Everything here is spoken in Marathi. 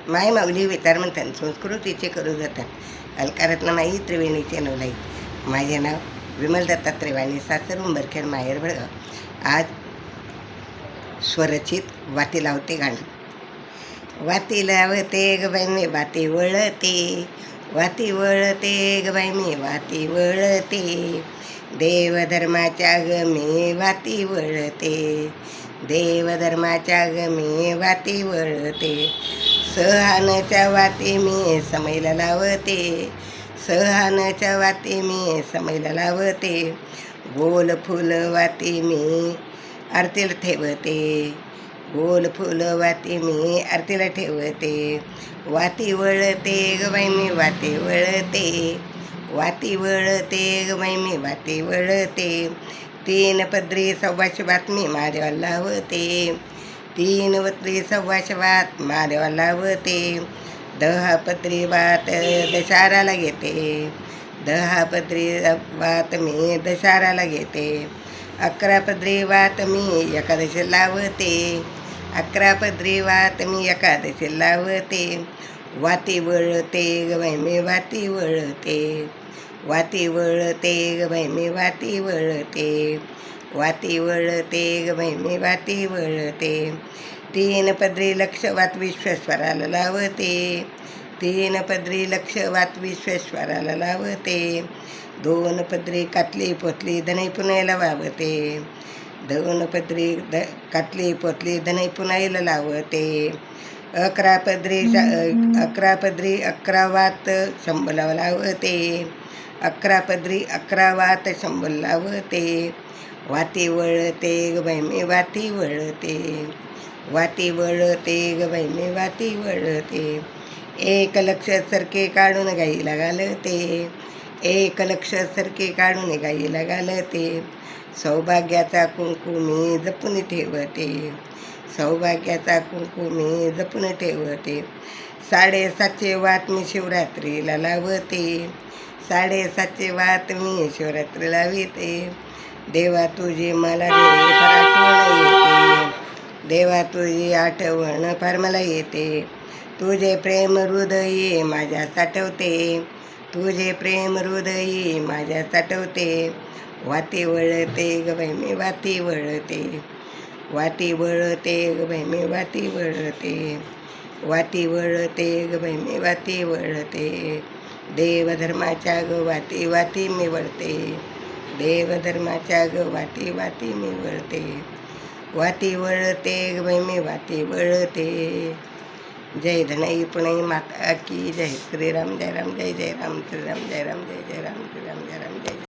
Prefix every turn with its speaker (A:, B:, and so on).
A: माय माऊली विचार म्हणतात संस्कृतीचे करू जातात अलकारत्न माई त्रिवेणीचे नवलाई. माझे नाव विमल दत्तात्रय वाणी, सासर उंबरखेड, माहेर भडगाव. आज स्वरचित वाती लावते गाणं. वाती लावते ग बाई मी वाती वळते, वाती वळते ग बाई मी वाती वळते, देवधर्माच्या ग मी वाती वळते, देवधर्माच्या ग मी वाती वळते. सहानच्या वाती मी समईला लावते, सहानच्या वाती मी समईला लावते, गोल फुल वाती मी आरतीला ठेवते, गोल फुल वाती मी आरतीला ठेवते. वाती वळते ग बाई मी वाती वळते, वाती वळते ग बाई मी वाती वळते, तीन पदरी सव्वाशे बातमी माझ्यावर लावते, तीन पदरी सव्वाशे बात माझ्यावर लावते. 10 पदरी बात दशाराला घेते, 10 पदरी बात मी दशाराला घेते. 11 पदरी वात मी एकादशी लावते, 11 पदरी वात मी एकादशी लावते. वाती वळते ग बाई मी वाती वळते, वाती वळते ग बाई मी वाती वळते, वाती वळते ग बाई मी वाती वळते. 3 पदरी लक्षवात विश्वेश्वराला लावते, 3 पदरी लक्षवात विश्वेश्वराला लावते. 2 पदरी कातली पोतली धनई पुनायला वावते, 2 पदरी कातली पोतली धनई पुनायला लावते. 11 पदरी 11 पदरी 11 वात शंभूला लावते, 11 पदरी 11 वात शंभूला लावते. वाती वळते ग बाई मी वाती वळते, वाती वळते ग बाई मी वाती वळते. 1 लक्ष सरके काढून गाईला घालते, 1 लक्ष सरके काढून गाईला घालते. सौभाग्याचा कुंकू मी जपून ठेवते, सौभाग्याचा कुंकू मी जपून ठेवते. 7.5 वात मी शिवरात्रीला लावते, 7.5 वात मी शिवरात्रीला लावते. देवा तुझी मला फार आठवण येते, देवा तुझी आठवण फार मला येते. तुझे प्रेम हृदयी माझ्या साठवते, तुझे प्रेम हृदयी माझ्या साठवते. वाती वळते ग बाई मी वाती वळते, वाती वळते ग बाई मी वाती वळते, वाती वळते ग बाई मी वाती वळते. देवधर्माच्या ग वाती वाती मी वळते, देवधर्माच्या ग वाती वाती मी वळते, वाती वळते ग बाई मी वाती वळते. जय धनई पुणे माता की जय. श्रीराम जय राम जय जय राम श्रीराम जय राम जय जय राम श्रीराम जय राम जय.